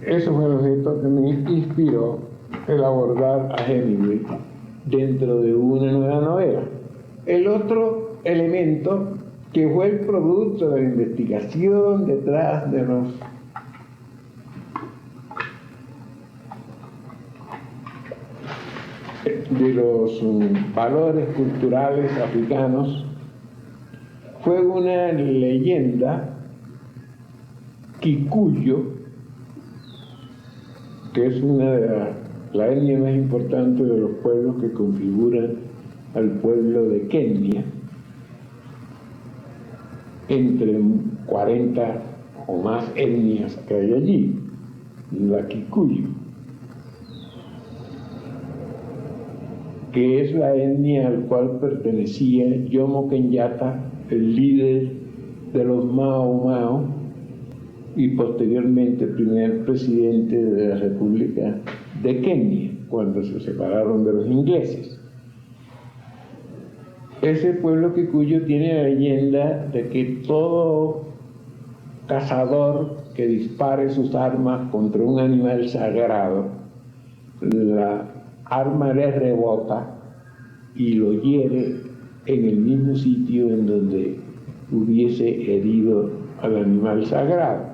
Eso fue el objeto que me inspiró el abordar a Hemingway dentro de una nueva novela. El otro elemento que fue el producto de la investigación detrás de los valores culturales africanos fue una leyenda Kikuyo, que es una de la etnia más importante de los pueblos que configuran al pueblo de Kenia, entre 40 o más etnias que hay allí, la Kikuyu, que es la etnia al cual pertenecía Jomo Kenyatta, el líder de los Mau Mau y posteriormente primer presidente de la República de Kenia, cuando se separaron de los ingleses. Ese pueblo Kikuyu tiene la leyenda de que todo cazador que dispare sus armas contra un animal sagrado, la arma le rebota y lo hiere en el mismo sitio en donde hubiese herido al animal sagrado.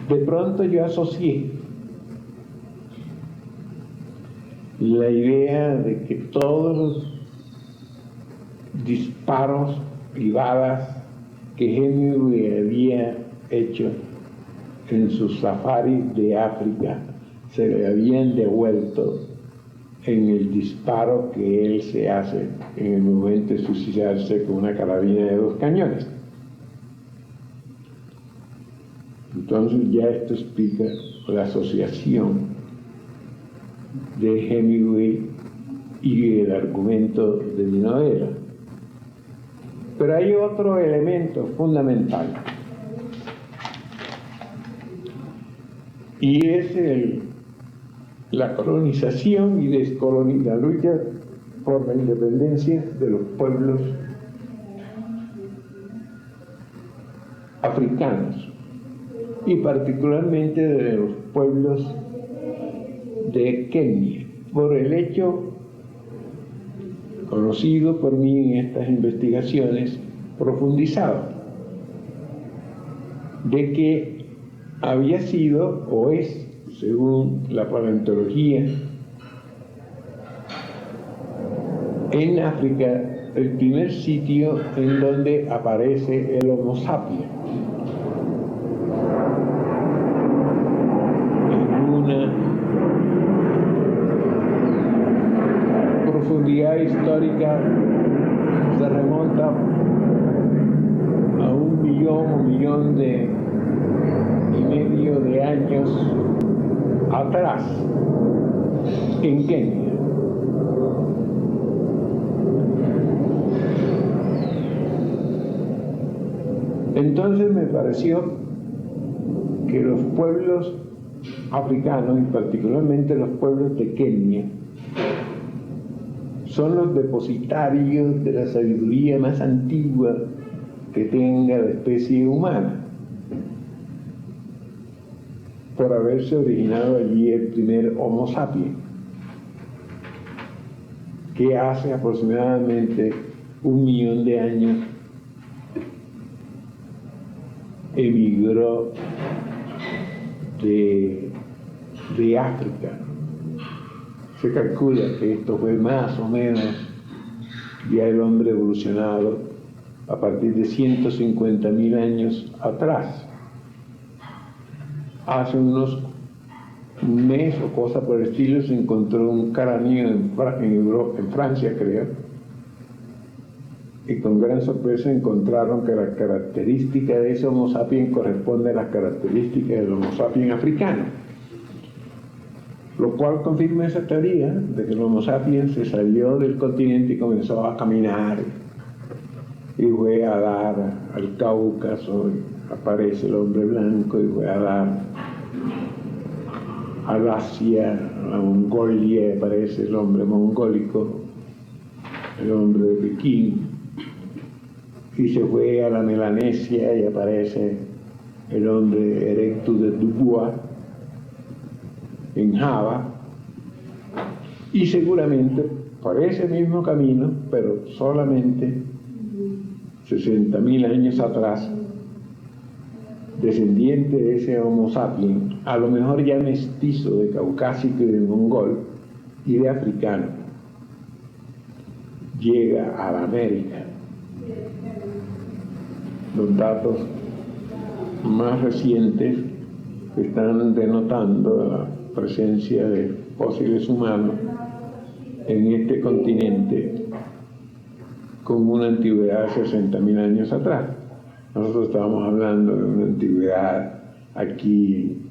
De pronto yo asocié la idea de que todos los disparos y balas que Hemingway había hecho en sus safaris de África se le habían devuelto en el disparo que él se hace en el momento de suicidarse con una carabina de 2 cañones. Entonces ya esto explica la asociación de Hemingway y el argumento de mi novela. Pero hay otro elemento fundamental, y es la colonización y la lucha por la independencia de los pueblos africanos, y particularmente de los pueblos de Kenia, por el hecho conocido por mí en estas investigaciones profundizadas, de que había sido, o es, según la paleontología, en África el primer sitio en donde aparece el Homo sapiens, en una profundidad histórica se remonta a 1,5 millones de años atrás, en Kenia. Entonces me pareció que los pueblos africanos, y particularmente los pueblos de Kenia, son los depositarios de la sabiduría más antigua que tenga la especie humana, por haberse originado allí el primer Homo sapiens, que hace aproximadamente 1 millón de años emigró de África. Se calcula que esto fue más o menos ya el hombre evolucionado a partir de 150.000 años atrás. Hace unos meses o cosa por el estilo se encontró un cráneo en Francia, creo, y con gran sorpresa encontraron que la característica de ese Homo sapiens corresponde a las características del Homo sapiens africano, lo cual confirma esa teoría de que el Homo sapiens se salió del continente y comenzó a caminar y fue a dar al Cáucaso, aparece el hombre blanco, y fue a dar al Asia, a la Mongolia, aparece el hombre mongólico, el hombre de Pekín, y se fue a la Melanesia y aparece el hombre erectus de Dubois, en Java, y seguramente por ese mismo camino, pero solamente 60.000 años atrás, descendiente de ese Homo sapiens, a lo mejor ya mestizo de caucásico y de mongol y de africano, llega a la América. Los datos más recientes están denotando la presencia de fósiles humanos en este continente con una antigüedad de 60.000 años atrás. Nosotros estábamos hablando de una antigüedad aquí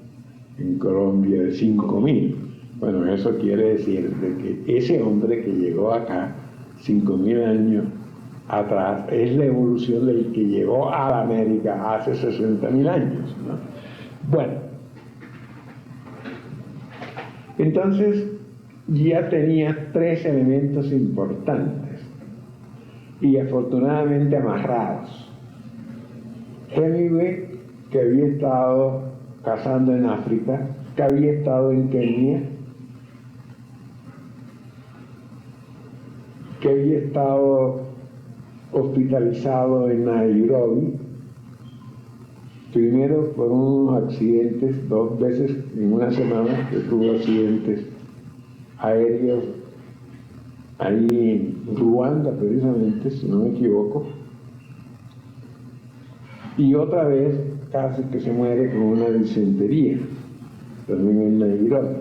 en Colombia de 5.000. Bueno, eso quiere decir de que ese hombre que llegó acá 5.000 años atrás es la evolución del que llegó a la América hace 60.000 años, ¿no? Bueno, entonces ya tenía 3 elementos importantes y afortunadamente amarrados. Hemingway, que había estado cazando en África, que había estado en Kenia, que había estado hospitalizado en Nairobi, primero por unos accidentes, 2 veces en una semana que tuvo accidentes aéreos ahí en Ruanda precisamente, si no me equivoco, y otra vez casi que se muere con una disentería, también en Nairobi.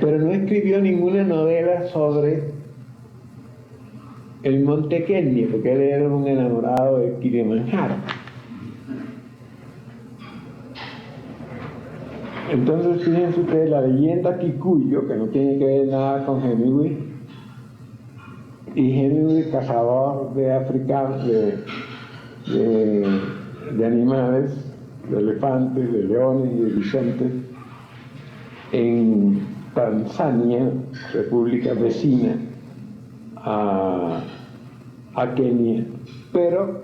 Pero no escribió ninguna novela sobre el monte Kenia, porque él era un enamorado de Kilimanjaro. Entonces, fíjense ustedes, la leyenda Kikuyo, que no tiene que ver nada con Hemingway, y Hemingway, cazador de africanos, de animales, de elefantes, de leones y de bisontes, en Tanzania, república vecina a Kenia, pero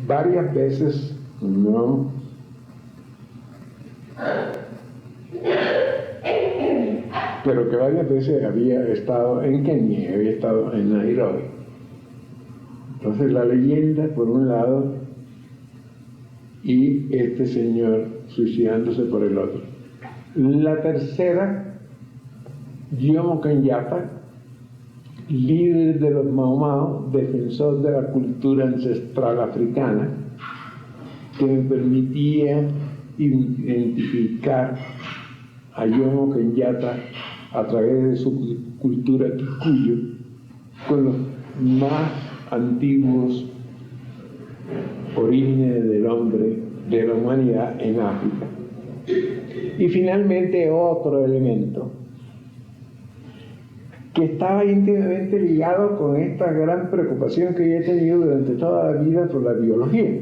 varias veces no pero que varias veces había estado en Kenia, había estado en Nairobi. Entonces la leyenda por un lado y este señor suicidándose por el otro. La tercera, Jomo Kenyatta, líder de los Mau Mau, defensor de la cultura ancestral africana, que me permitía identificar a Jomo Kenyatta a través de su cultura Kikuyu con los más antiguos orígenes del hombre, de la humanidad en África. Y finalmente otro elemento que estaba íntimamente ligado con esta gran preocupación que yo he tenido durante toda la vida por la biología.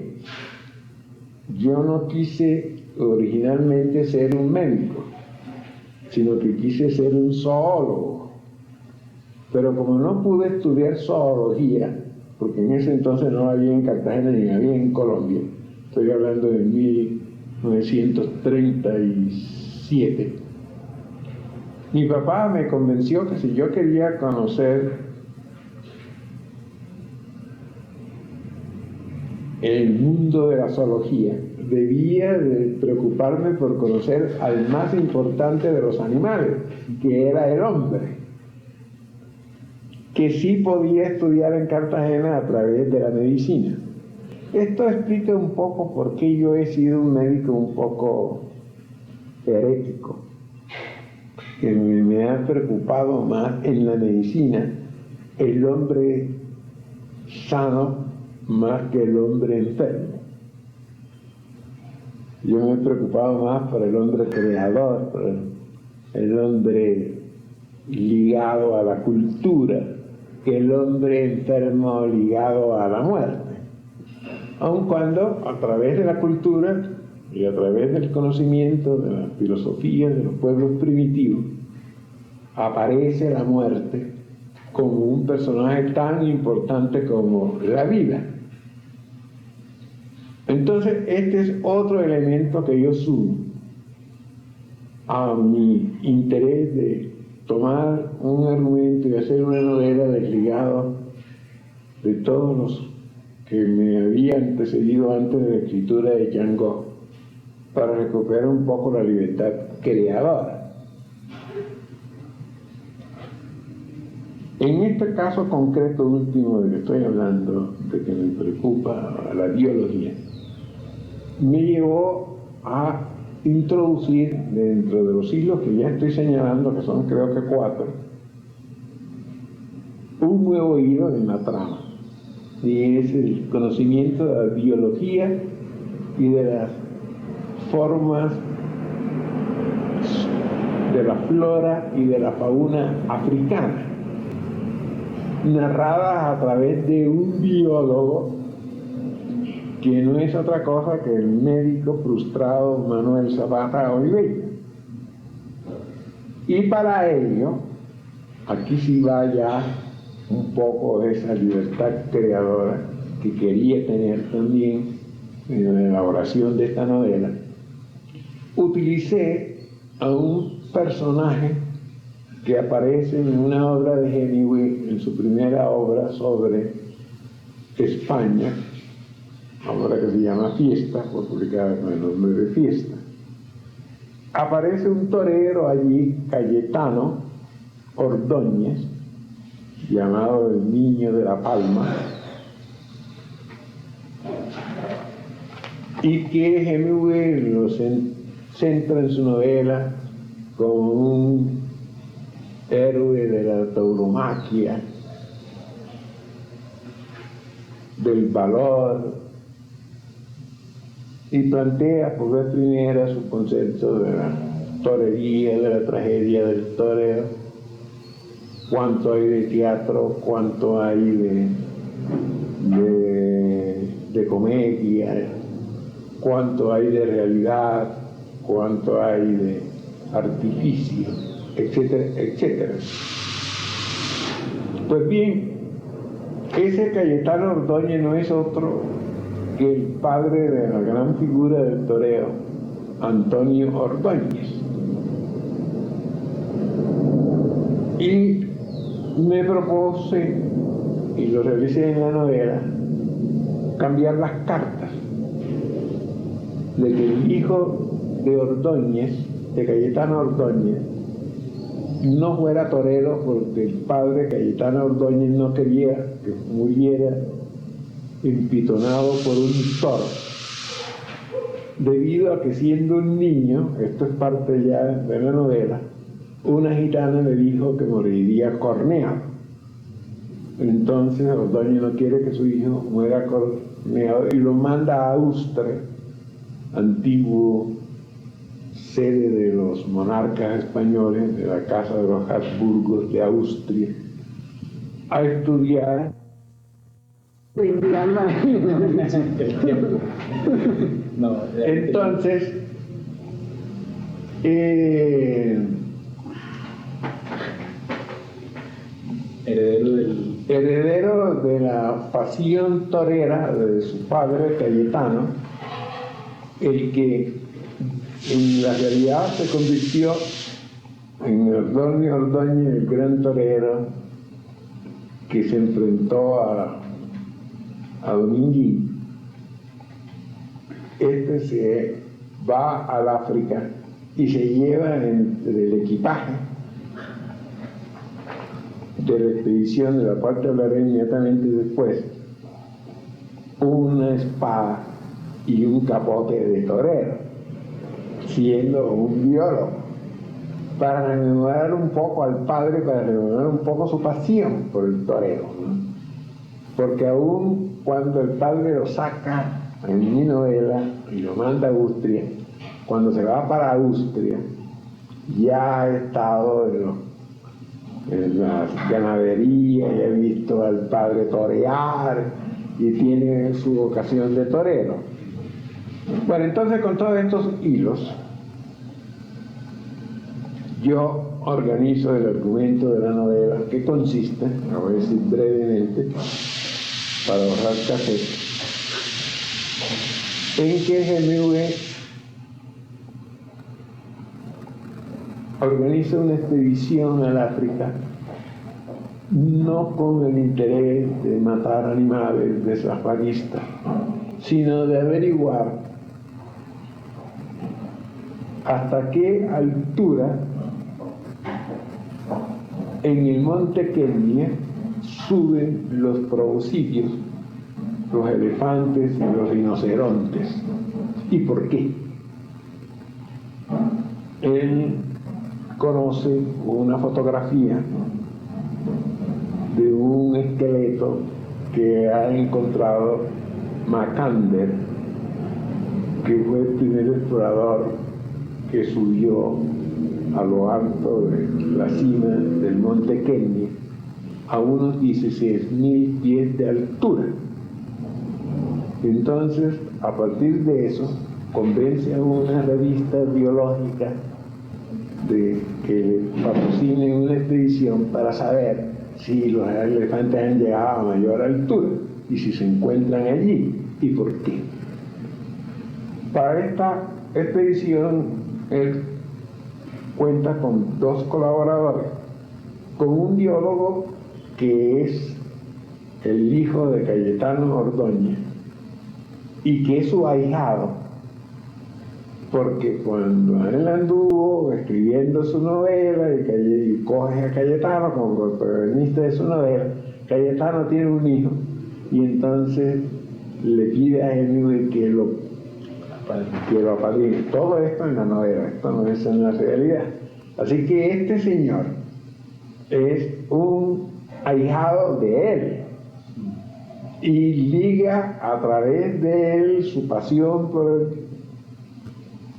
Yo no quise originalmente ser un médico, sino que quise ser un zoólogo. Pero como no pude estudiar zoología, porque en ese entonces no había en Cartagena ni había en Colombia, estoy hablando de 1937, mi papá me convenció que si yo quería conocer el mundo de la zoología, debía de preocuparme por conocer al más importante de los animales, que era el hombre, que sí podía estudiar en Cartagena a través de la medicina. Esto explica un poco por qué yo he sido un médico un poco herético, que me ha preocupado más en la medicina el hombre sano más que el hombre enfermo. Yo me he preocupado más por el hombre creador, por el hombre ligado a la cultura, que el hombre enfermo ligado a la muerte. Aun cuando a través de la cultura y a través del conocimiento de la filosofía de los pueblos primitivos aparece la muerte como un personaje tan importante como la vida. Entonces, este es otro elemento que yo sumo a mi interés de tomar un argumento y hacer una novela desligado de todos los que me habían antecedido antes de la escritura de Django, para recuperar un poco la libertad creadora. En este caso concreto último del que estoy hablando, de que me preocupa la biología, me llevó a introducir dentro de los hilos que ya estoy señalando, que son creo que 4, un nuevo hilo en la trama, y es el conocimiento de la biología y de las formas de la flora y de la fauna africana, narradas a través de un biólogo que no es otra cosa que el médico frustrado Manuel Zapata Oliveira. Y para ello, aquí sí va ya un poco de esa libertad creadora que quería tener también en la elaboración de esta novela. Utilicé a un personaje que aparece en una obra de Hemingway, en su primera obra sobre España, obra que se llama Fiesta, fue publicada con el nombre de Fiesta. Aparece un torero allí, Cayetano Ordóñez, llamado el Niño de la Palma, y que Hemingway lo centra en su novela como un héroe de la tauromaquia, del valor, y plantea por vez primera su concepto de la torería, de la tragedia del toreo, cuánto hay de teatro, cuánto hay de comedia, cuánto hay de realidad, cuánto hay de artificio, etcétera, etcétera. Pues bien, ese Cayetano Ordóñez no es otro que el padre de la gran figura del toreo, Antonio Ordóñez. Y me propuse, y lo realicé en la novela, cambiar las cartas, de que el hijo de Ordóñez, de Cayetano Ordóñez, no fuera torero, porque el padre Cayetano Ordóñez no quería que muriera empitonado por un toro, debido a que siendo un niño, esto es parte ya de la novela, una gitana le dijo que moriría corneado. Entonces Ordóñez no quiere que su hijo muera corneado y lo manda a Austria, antiguo sede de los monarcas españoles, de la Casa de los Habsburgos de Austria, a estudiar. Entonces, heredero de la pasión torera de su padre Cayetano, el que en la realidad se convirtió en Antonio Ordóñez, el gran torero que se enfrentó a Dominguín. Este se va al África y se lleva entre el equipaje de la expedición, de la cual te hablaré inmediatamente después, una espada y un capote de torero, siendo un biólogo, para rememorar un poco al padre, para rememorar un poco su pasión por el torero, ¿no? Porque aún cuando el padre lo saca en mi novela y lo manda a Austria, cuando se va para Austria, ya ha estado en la ganadería, ya ha visto al padre torear y tiene su vocación de torero. Bueno, entonces con todos estos hilos, yo organizo el argumento de la novela, que consiste, lo voy a decir brevemente, para ahorrar café, en que Hemingway organiza una expedición al África, no con el interés de matar animales, de safardista, sino de averiguar hasta qué altura en el monte Kenia suben los proboscidios, los elefantes y los rinocerontes, y por qué. Él conoce una fotografía de un esqueleto que ha encontrado Mackander, que fue el primer explorador que subió a lo alto de la cima del monte Kenia a unos 16.000 pies de altura. Entonces, a partir de eso, convence a una revista biológica de que patrocine una expedición para saber si los elefantes han llegado a mayor altura y si se encuentran allí y por qué. Para esta expedición, él cuenta con 2 colaboradores, con un biólogo que es el hijo de Cayetano Ordóñez y que es su ahijado, porque cuando él anduvo escribiendo su novela y coge a Cayetano como protagonista de su novela, Cayetano tiene un hijo y entonces le pide a Hemingway que lo apadrine. Todo esto en la novela, esto no es en la realidad. Así que este señor es un ahijado de él y liga a través de él su pasión por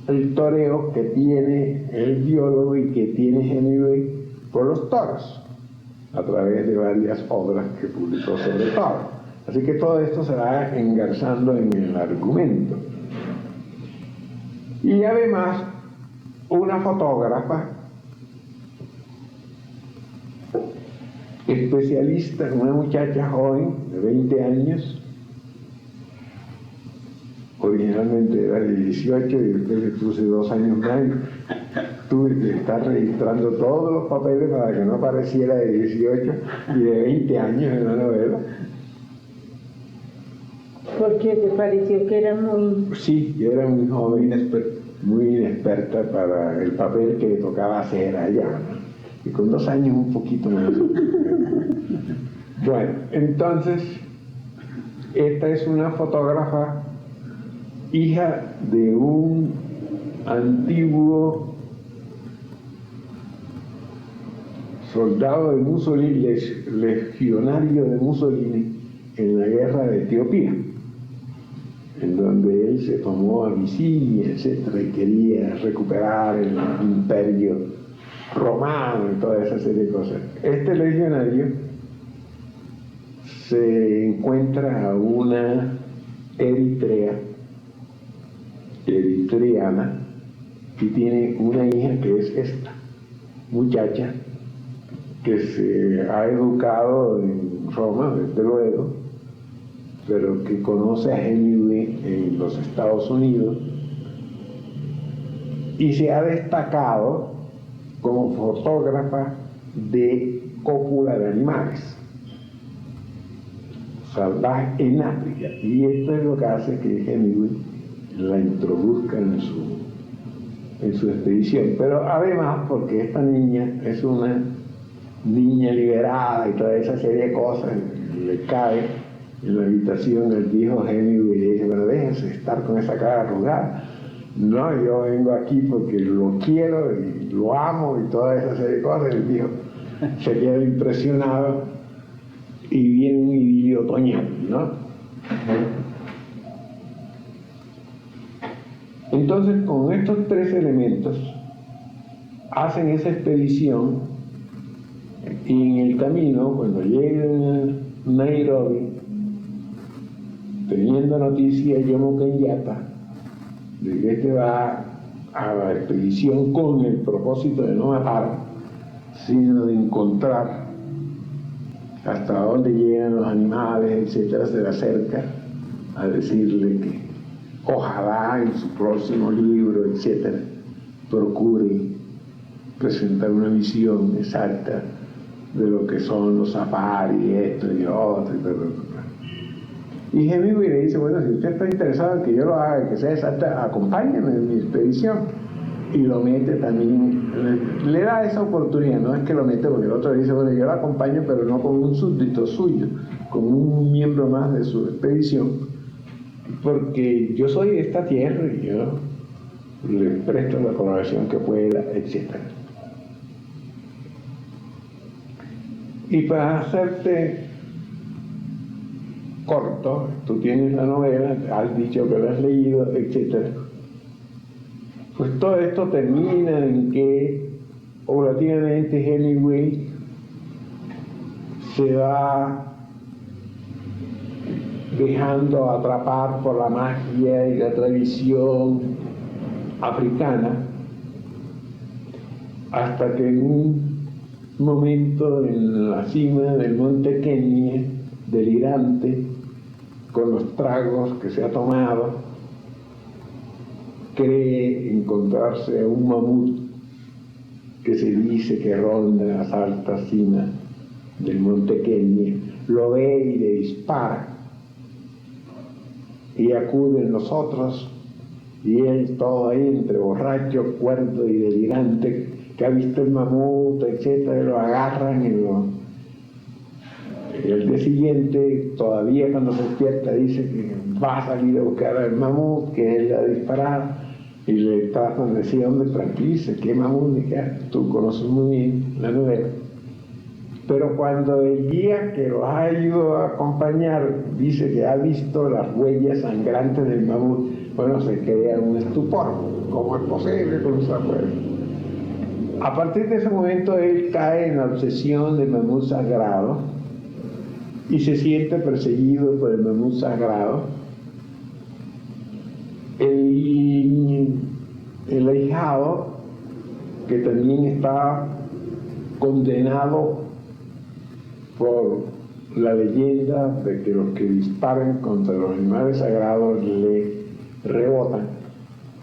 el toreo que tiene el biólogo y que tiene Hemingway por los toros, a través de varias obras que publicó sobre toros. Así que todo esto se va engarzando en el argumento. Y además, una fotógrafa especialista, una muchacha joven de 20 años, originalmente era de 18 y después le puse 2 años más. Tuve que estar registrando todos los papeles para que no pareciera de 18 y de 20 años en la novela. ¿Por qué te pareció que era muy...? Sí, yo era muy joven, muy inexperta para el papel que le tocaba hacer allá, ¿no? Y con 2 años un poquito más. Bueno, entonces, esta es una fotógrafa, hija de un antiguo soldado de Mussolini, legionario de Mussolini en la guerra de Etiopía, en donde él se tomó Abisinia, etcétera, y quería recuperar el imperio romano y toda esa serie de cosas. Este legionario se encuentra a una eritreana, que tiene una hija que es esta muchacha, que se ha educado en Roma, desde luego, pero que conoce a Hemingway en los Estados Unidos y se ha destacado como fotógrafa de cópula de animales salvajes en África. Y esto es lo que hace que Hemingway la introduzca en su expedición. Pero además, porque esta niña es una niña liberada y toda esa serie de cosas, le cae en la habitación el viejo Hemingway y le dice: bueno, déjense estar con esa cara arrugada. No, yo vengo aquí porque lo quiero y lo amo y toda esa serie de cosas. El viejo se queda impresionado y viene un idilio otoñal, ¿no? Entonces, con estos 3 elementos hacen esa expedición y en el camino, cuando llegan a Nairobi, teniendo noticia Jomo Kenyatta de que este va a la expedición con el propósito de no matar, sino de encontrar hasta dónde llegan los animales, etcétera, se le acerca a decirle que ojalá en su próximo libro, etcétera, procure presentar una visión exacta de lo que son los safaris, esto y otro, y Hemingway le dice, bueno, si usted está interesado en que yo lo haga, que sea exacta, acompáñeme en mi expedición. Y lo mete también, le da esa oportunidad, no es que lo mete porque el otro dice, bueno, yo lo acompaño, pero no como un súbdito suyo, como un miembro más de su expedición, porque yo soy de esta tierra y yo le presto la colaboración que pueda, etc. Y para hacerte corto, tú tienes la novela, has dicho que la has leído, etc. Pues todo esto termina en que paulatinamente Hemingway se va dejando atrapar por la magia y la tradición africana, hasta que en un momento en la cima del monte Kenia, delirante, con los tragos que se ha tomado, cree encontrarse a un mamut que se dice que ronda las altas cimas del monte Kenia, lo ve y le dispara, y acuden los otros, y él todo ahí entre borracho, cuerdo y delirante, que ha visto el mamut, etcétera, lo agarran y el día siguiente, todavía cuando se despierta, dice que va a salir a buscar al mamut, que él le ha disparado, y le tratan de decir, hombre, tranquilice, ¿qué mamut? Tú conoces muy bien la novela. Pero cuando el guía que los ha ayudado a acompañar dice que ha visto las huellas sangrantes del mamut, bueno, se crea un estupor. ¿Cómo es posible que no se acuerde? A partir de ese momento él cae en la obsesión del mamut sagrado y se siente perseguido por el mamut sagrado. El ahijado, que también está condenado por la leyenda de que los que disparan contra los animales sagrados le rebotan,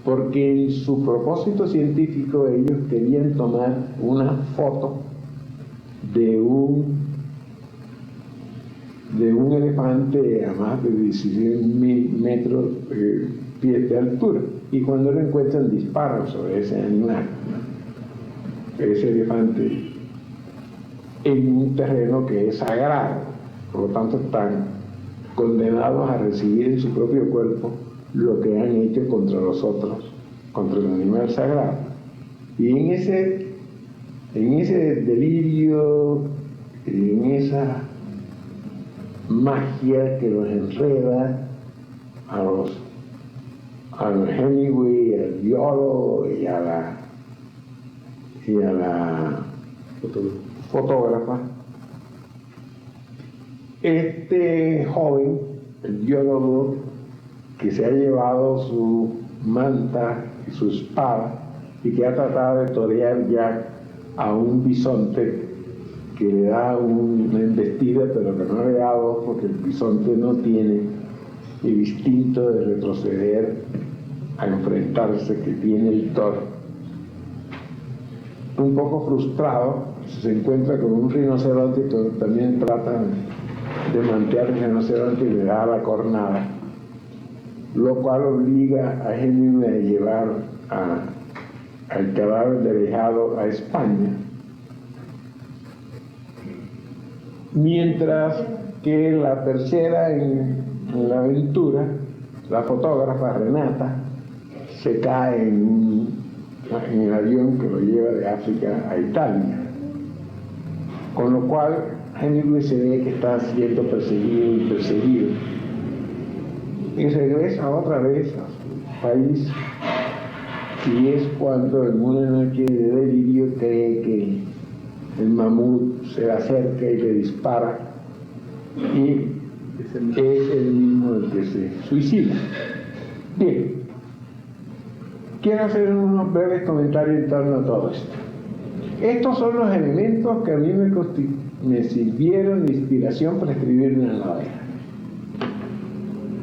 porque en su propósito científico ellos querían tomar una foto de un elefante a más de 16.000 metros pies de altura, y cuando lo encuentran disparan sobre ese animal, ¿no? Ese elefante, en un terreno que es sagrado, por lo tanto están condenados a recibir en su propio cuerpo lo que han hecho contra los otros, contra el animal sagrado. Y en ese delirio, en esa magia que los enreda a los Hemingway, al biólogo y a la fotógrafa, este joven, el biólogo, que se ha llevado su manta y su espada y que ha tratado de torear ya a un bisonte que le da una embestida, pero que no le da voz porque el bisonte no tiene el instinto de retroceder a enfrentarse que tiene el toro. Un poco frustrado, se encuentra con un rinoceronte y también trata de mantear el rinoceronte y le da la cornada, lo cual obliga a Hemingway a llevar al cadáver del ahijado a España. Mientras que la tercera en la aventura, la fotógrafa Renata, se cae en el avión que lo lleva de África a Italia, con lo cual Hemingway se ve que está siendo perseguido y perseguido, y regresa otra vez a su país, y es cuando en una noche de delirio cree que el mamut se le acerca y le dispara, y es el mismo el que se suicida. Bien, quiero hacer unos breves comentarios en torno a todo esto. Estos son los elementos que a mí me me sirvieron de inspiración para escribir una novela.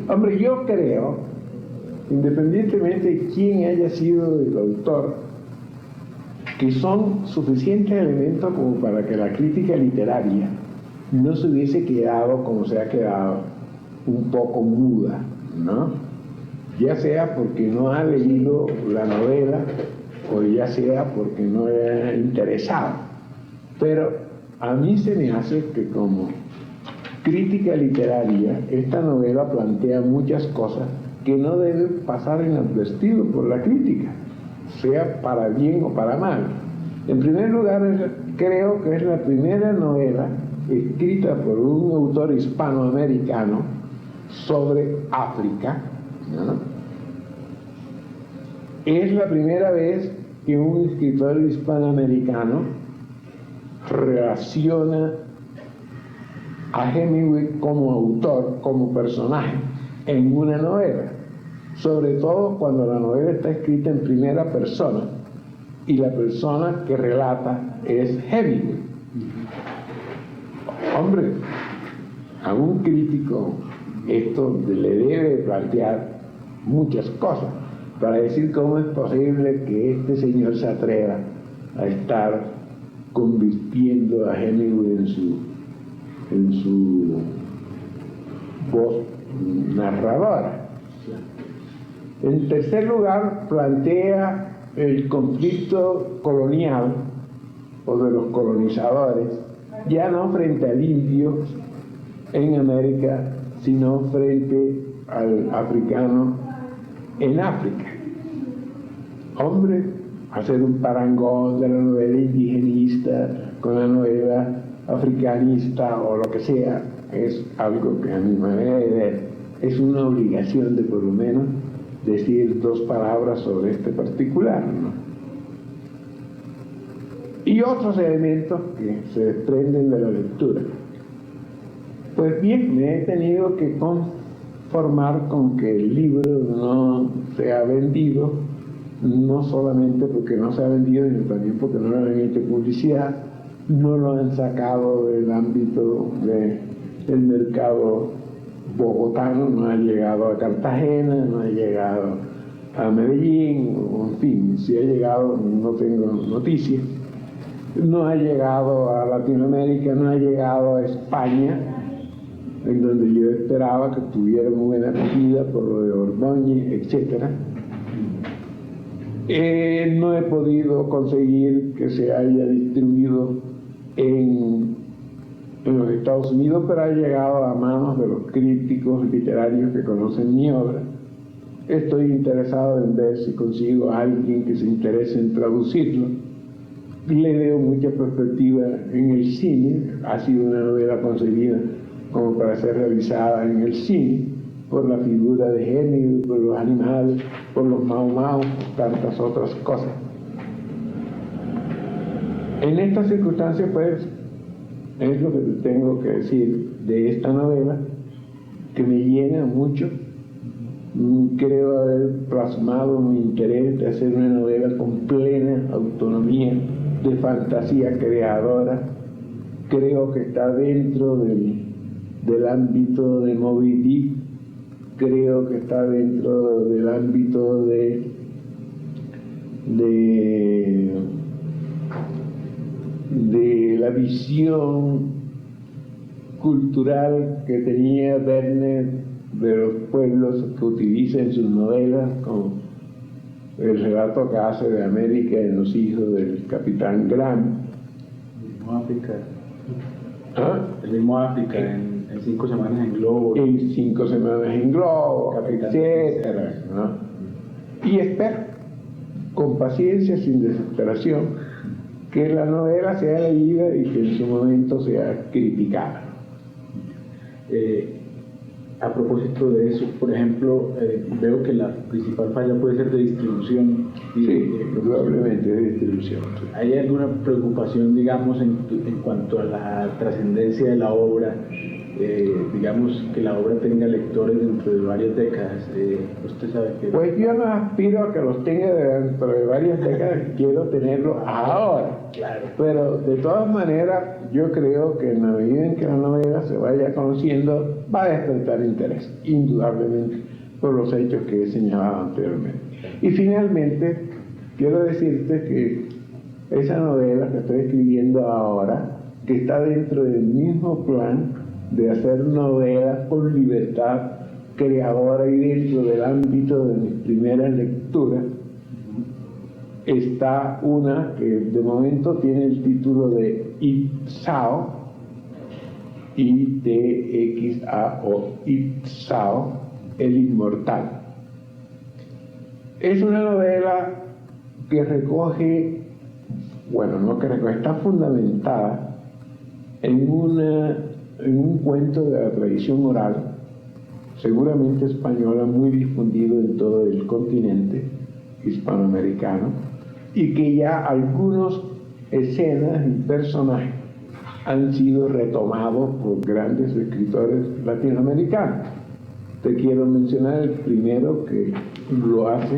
Hombre, yo creo, independientemente de quién haya sido el autor, que son suficientes elementos como para que la crítica literaria no se hubiese quedado como se ha quedado, un poco muda, ¿no? Ya sea porque no ha leído la novela o ya sea porque no le ha interesado. Pero a mí se me hace que como crítica literaria esta novela plantea muchas cosas que no deben pasar inadvertido por la crítica, sea para bien o para mal. En primer lugar, creo que es la primera novela escrita por un autor hispanoamericano sobre África, ¿no? Es la primera vez que un escritor hispanoamericano relaciona a Hemingway como autor, como personaje, en una novela, sobre todo cuando la novela está escrita en primera persona y la persona que relata es Hemingway. Hombre, a un crítico esto le debe plantear muchas cosas para decir cómo es posible que este señor se atreva a estar convirtiendo a Hemingway en su voz narradora. En tercer lugar, plantea el conflicto colonial o de los colonizadores, ya no frente al indio en América, sino frente al africano en África. Hombre, hacer un parangón de la novela indigenista con la novela africanista o lo que sea, es algo que a mi manera de ver es una obligación de por lo menos decir dos palabras sobre este particular, ¿no? Y otros elementos que se desprenden de la lectura. Pues bien, me he tenido que conformar con que el libro no se ha vendido, no solamente porque no se ha vendido, sino también porque no le han hecho publicidad, no lo han sacado del ámbito del mercado bogotano, no ha llegado a Cartagena, no ha llegado a Medellín, en fin, si ha llegado no tengo noticias, no ha llegado a Latinoamérica, no ha llegado a España, en donde yo esperaba que tuviera muy buena acogida por lo de Ordóñez, etc. No he podido conseguir que se haya distribuido en los Estados Unidos, pero ha llegado a manos de los críticos literarios que conocen mi obra. Estoy interesado en ver si consigo a alguien que se interese en traducirlo. Le veo mucha perspectiva en el cine. Ha sido una novela concebida como para ser realizada en el cine, por la figura de Hemingway, por los animales, por los Mau Mau, por tantas otras cosas. En estas circunstancias, pues, es lo que tengo que decir de esta novela, que me llena mucho. Creo haber plasmado mi interés de hacer una novela con plena autonomía de fantasía creadora. Creo que está dentro del ámbito de Moby Dick, creo que está dentro del ámbito de la visión cultural que tenía Verne de los pueblos que utiliza en sus novelas, como el relato que hace de América en Los hijos del capitán Grant. África. ¿Ah? El mismo África en 5 semanas en globo. En 5 semanas en globo, etcétera, ¿no? Y espero, con paciencia, sin desesperación, que la novela sea leída y que en su momento sea criticada. A propósito de eso, por ejemplo, veo que la principal falla puede ser de distribución. Sí, probablemente de distribución. Sí. ¿Hay alguna preocupación, digamos, en cuanto a la trascendencia de la obra digamos, que la obra tenga lectores dentro de varias décadas? Usted sabe que... Pues yo no aspiro a que los tenga dentro de varias décadas, quiero tenerlos ahora. Claro. Pero de todas maneras, yo creo que en la medida en que la novela se vaya conociendo, va a despertar interés, indudablemente, por los hechos que he señalado anteriormente. Y finalmente, quiero decirte que esa novela que estoy escribiendo ahora, que está dentro del mismo plan de hacer novelas por libertad creadora y dentro del ámbito de mis primeras lecturas, está una que de momento tiene el título de Itzao, I-T-X-A-O, Itzao, el inmortal. Es una novela que recoge, bueno, no que recoge, está fundamentada en un cuento de la tradición oral, seguramente española, muy difundido en todo el continente hispanoamericano, y que ya algunas escenas y personajes han sido retomados por grandes escritores latinoamericanos. Te quiero mencionar el primero que lo hace,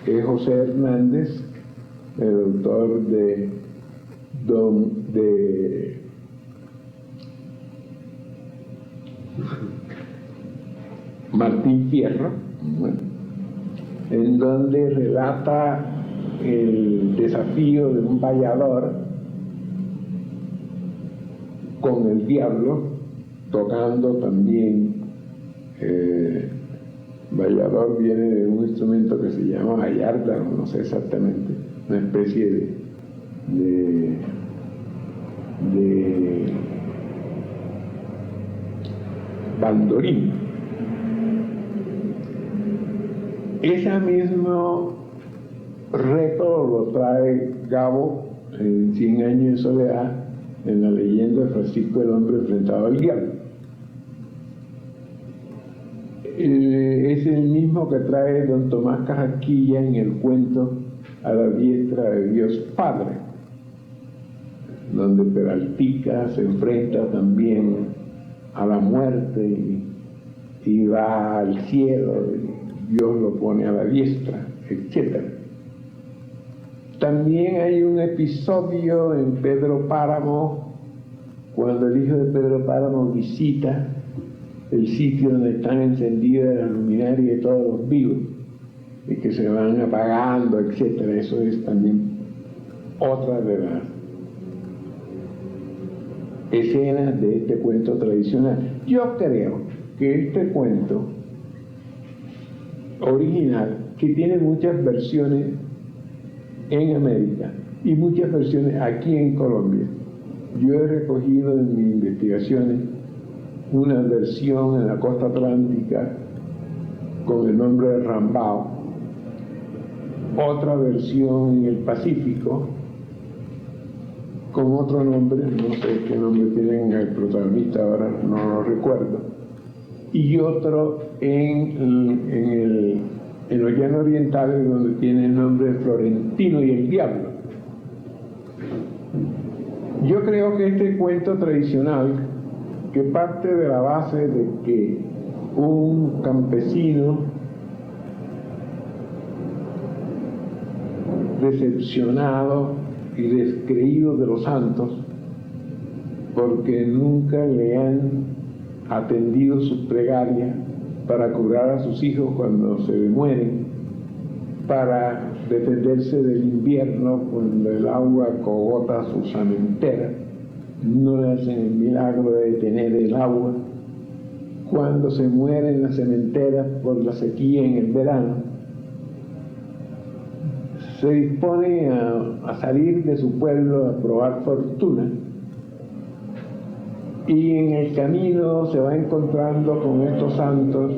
que es José Hernández, el autor de Martín Fierro, bueno, en donde relata el desafío de un vallador con el diablo, tocando también. Vallador viene de un instrumento que se llama gallarda, no sé exactamente, una especie de bandorín. Ese mismo reto lo trae Gabo en 100 años de soledad, en la leyenda de Francisco el hombre enfrentado al diablo. Es el mismo que trae don Tomás Carrasquilla en el cuento A la diestra de Dios Padre, donde Peraltica se enfrenta también a la muerte y va al cielo, y Dios lo pone a la diestra, etc. También hay un episodio en Pedro Páramo, cuando el hijo de Pedro Páramo visita el sitio donde están encendidas las luminarias de todos los vivos y que se van apagando, etc. Eso es también otra de las escenas de este cuento tradicional. Yo creo que este cuento original, que tiene muchas versiones en América y muchas versiones aquí en Colombia, yo he recogido en mis investigaciones una versión en la costa atlántica con el nombre de Rambao, otra versión en el Pacífico con otro nombre, no sé qué nombre tienen el protagonista, ahora no lo recuerdo, y otro en los llanos orientales, donde tiene el nombre de Florentino y el Diablo. Yo creo que este cuento tradicional, que parte de la base de que un campesino decepcionado y descreído de los santos porque nunca le han atendido sus plegarias para curar a sus hijos cuando se le mueren, para defenderse del invierno cuando el agua cogota su sementera, no le hacen el milagro de detener el agua, cuando se mueren las sementeras por la sequía en el verano, se dispone a salir de su pueblo a probar fortuna, y en el camino se va encontrando con estos santos,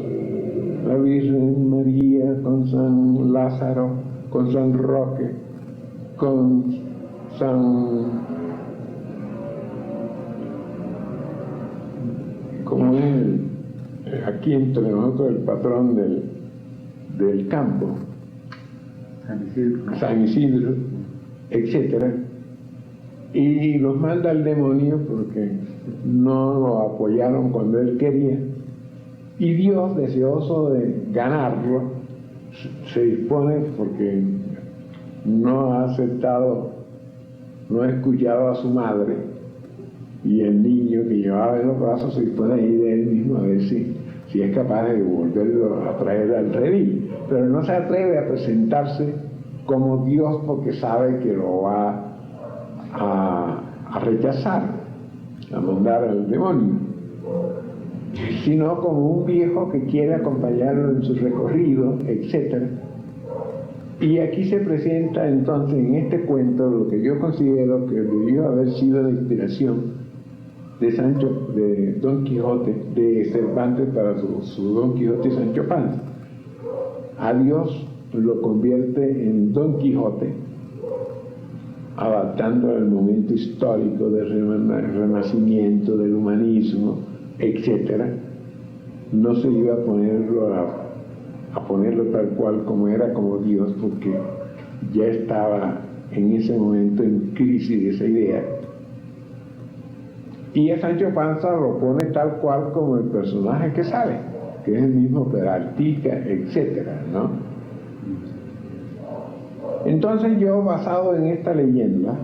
la Virgen María, con San Lázaro, con San Roque, con San... como es aquí entre nosotros el patrón del campo, San Isidro, etc. Y los manda al demonio porque no lo apoyaron cuando él quería. Y Dios, deseoso de ganarlo, se dispone, porque no ha aceptado, no ha escuchado a su madre, y el niño que llevaba en los brazos se dispone a ir de él mismo a ver si es capaz de volverlo a traer al redil. Pero no se atreve a presentarse como Dios porque sabe que lo va a rechazar, a mandar al demonio, sino como un viejo que quiere acompañarlo en su recorrido, etc. Y aquí se presenta entonces en este cuento lo que yo considero que debió haber sido la inspiración de Don Quijote, de Cervantes para su Don Quijote y Sancho Panza. A Dios lo convierte en Don Quijote, adaptando al momento histórico del Renacimiento, del humanismo, etc. No se iba a ponerlo tal cual como era, como Dios, porque ya estaba en ese momento en crisis esa idea. Y a Sancho Panza lo pone tal cual como el personaje que sale, que es el mismo Peraltica, etc., ¿no? Entonces yo, basado en esta leyenda,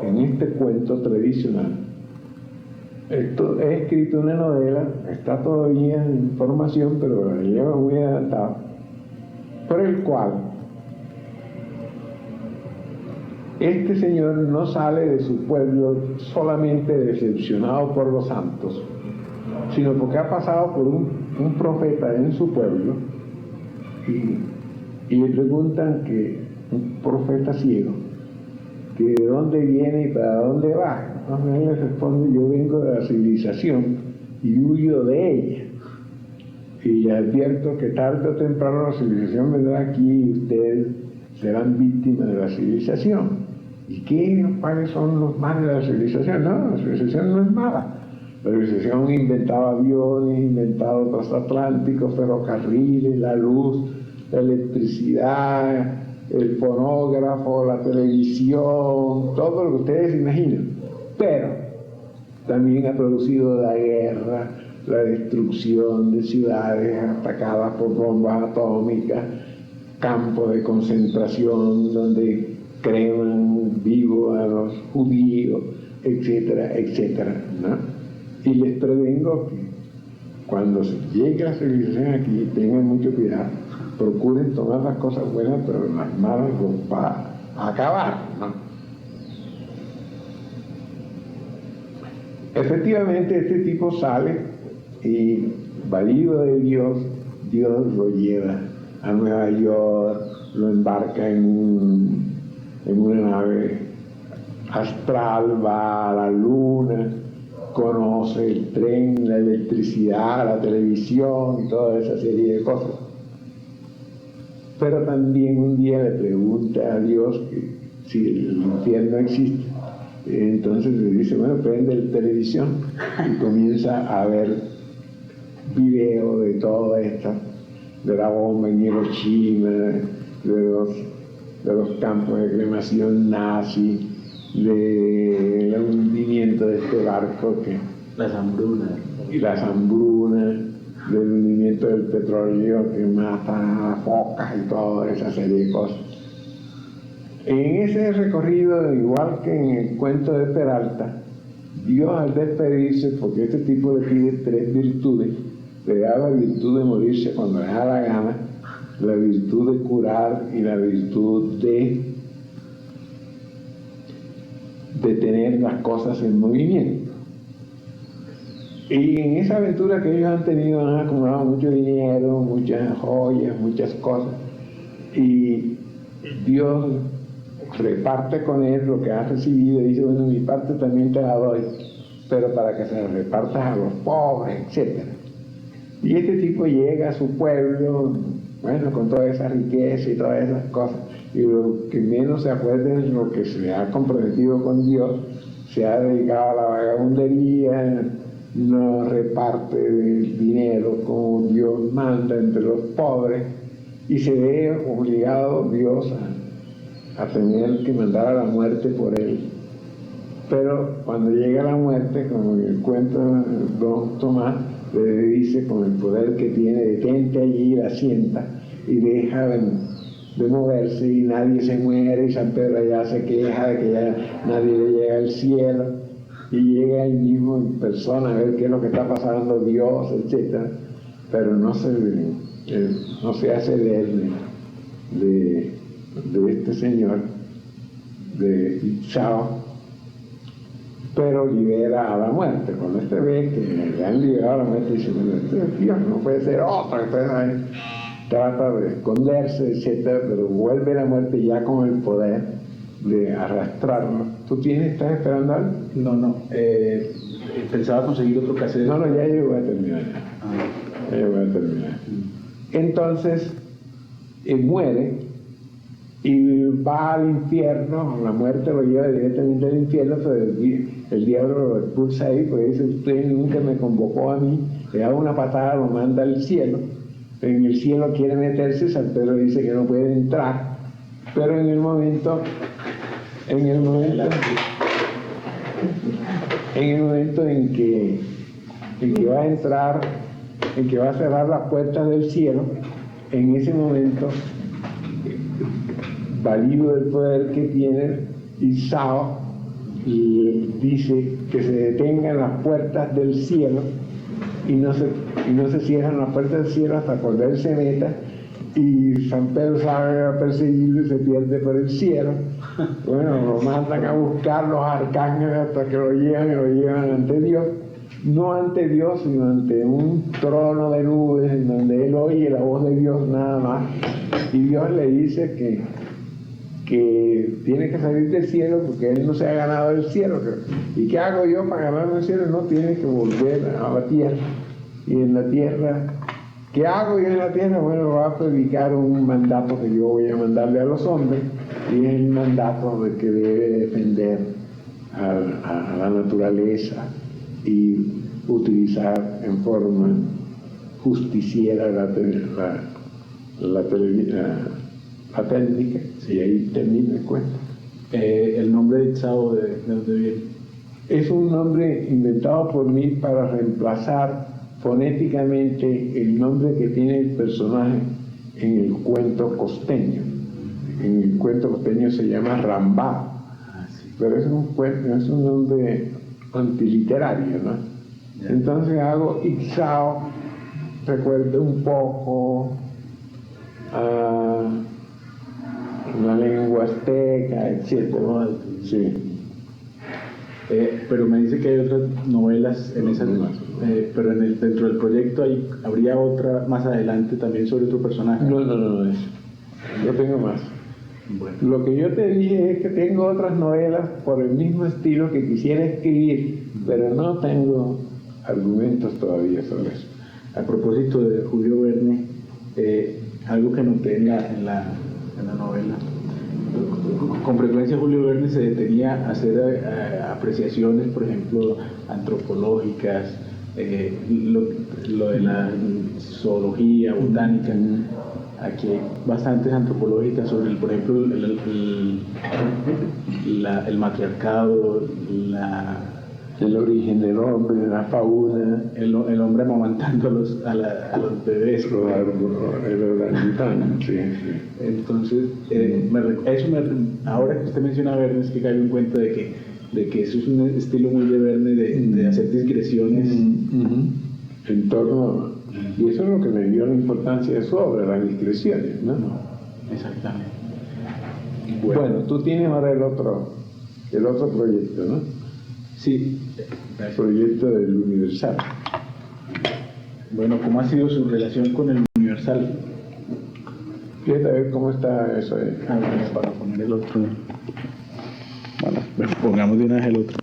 en este cuento tradicional, he escrito una novela, está todavía en formación, pero la llevo muy adelantada, por el cual este señor no sale de su pueblo solamente decepcionado por los santos, sino porque ha pasado por un profeta en su pueblo y le preguntan que un profeta ciego, que de dónde viene y para dónde va. Entonces él le responde: yo vengo de la civilización y huyo de ella, y le advierto que tarde o temprano la civilización vendrá aquí y ustedes serán víctimas de la civilización. ¿Y cuáles son los males de la civilización? No, la civilización no es mala. La civilización inventaba aviones, inventaba transatlánticos, ferrocarriles, la luz, la electricidad, el fonógrafo, la televisión, todo lo que ustedes imaginan. Pero también ha producido la guerra, la destrucción de ciudades atacadas por bombas atómicas, campos de concentración donde creman vivos a los judíos, etcétera, etcétera, ¿no? Y les prevengo que cuando llegue la civilización aquí tengan mucho cuidado, procuren tomar las cosas buenas, pero las malas para acabar, ¿no? Efectivamente, este tipo sale y, valido de Dios, Dios lo lleva a Nueva York, lo embarca en una nave astral, va a la luna, conoce el tren, la electricidad, la televisión y toda esa serie de cosas. Pero también un día le pregunta a Dios que si el infierno existe. Entonces le dice: bueno, prende la televisión, y comienza a ver video de toda esta, de la bomba en Hiroshima, de los campos de cremación nazi, del hundimiento de este barco, las hambrunas, del hundimiento del petróleo que mata a focas y toda esa serie de cosas. En ese recorrido, igual que en el cuento de Peralta, Dios, al despedirse, porque este tipo le pide 3 virtudes, le da la virtud de morirse cuando le da la gana, la virtud de curar y la virtud de tener las cosas en movimiento. Y en esa aventura que ellos han tenido, han acumulado mucho dinero, muchas joyas, muchas cosas, y Dios reparte con él lo que ha recibido y dice: bueno, mi parte también te la doy, pero para que se la repartas a los pobres, etc. Y este tipo llega a su pueblo, bueno, con toda esa riqueza y todas esas cosas, y lo que menos se acuerda es lo que se ha comprometido con Dios. Se ha dedicado a la vagabundería, no reparte el dinero como Dios manda entre los pobres, y se ve obligado Dios a tener que mandar a la muerte por él Pero cuando llega la muerte, como en el cuento de Don Tomás, le dice con el poder que tiene, detente allí, la sienta y deja de moverse y nadie se muere, y San Pedro allá se queja de que ya nadie le llega al cielo, y llega él mismo en persona a ver qué es lo que está pasando, Dios, etc. Pero no se hace de este señor, de Itzao, pero libera a la muerte. Cuando este ve que le han liberado a la muerte, dice, bueno, este Dios no puede ser otro. Entonces ahí trata de esconderse, etcétera, pero vuelve la muerte ya con el poder de arrastrarlo. ¿Tú estás esperando algo? No, pensaba conseguir otro cassette. No, ya yo voy a terminar. Ya yo voy a terminar. Entonces, muere y va al infierno. La muerte lo lleva directamente al infierno, pero el diablo lo expulsa ahí, porque dice, usted nunca me convocó a mí, le da una patada, lo manda al cielo. En el cielo quiere meterse, San Pedro dice que no puede entrar, pero en el momento en que va a entrar, en que va a cerrar las puertas del cielo, en ese momento, valido del poder que tiene Itzao, y dice que se detengan las puertas del cielo y no se cierran las puertas del cielo hasta cuando él se meta, y San Pedro sale a perseguirlo y se pierde por el cielo. Bueno, lo mandan a buscar los arcángeles hasta que lo llevan ante Dios, no ante Dios, sino ante un trono de nubes en donde él oye la voz de Dios nada más, y Dios le dice que tiene que salir del cielo porque él no se ha ganado el cielo. ¿Y qué hago yo para ganarme el cielo? No, tiene que volver a la tierra. Y en la tierra, ¿qué hago yo en la tierra? Bueno, va a predicar un mandato que yo voy a mandarle a los hombres, y es el mandato de que debe defender a la naturaleza y utilizar en forma justiciera la técnica. Y ahí termina el cuento. ¿El nombre de Itzao de dónde viene? Es un nombre inventado por mí para reemplazar fonéticamente el nombre que tiene el personaje en el cuento costeño. En el cuento costeño se llama Rambá, pero es un nombre antiliterario, ¿no? Entonces hago Itzao, recuerdo un poco a una lengua azteca, etc. Sí. Pero me dice que hay otras novelas en esa, pero dentro del proyecto habría otra más adelante también sobre otro personaje. No, yo tengo más. Bueno. Lo que yo te dije es que tengo otras novelas por el mismo estilo que quisiera escribir, pero no tengo argumentos todavía sobre eso. A propósito de Julio Verne, algo que noté en la novela, con frecuencia Julio Verne se detenía a hacer apreciaciones, por ejemplo, antropológicas, lo de la zoología, botánica. Aquí hay bastantes antropológicas sobre, por ejemplo, el matriarcado, el origen del hombre, la fauna, el hombre amamantando a los bebés, el orangután, sí. Entonces, ahora que usted menciona a Verne, es que caigo en cuenta de que eso es un estilo muy de Verne, de hacer digresiones en torno, y eso es lo que me dio la importancia de su obra, las digresiones, ¿no? Exactamente. Bueno, tú tienes ahora el otro proyecto, ¿no? Sí. El proyecto del Universal. Bueno, ¿cómo ha sido su relación con el Universal? Fíjate a ver cómo está eso. Bueno, para poner el otro. Bueno, pongamos de una vez el otro.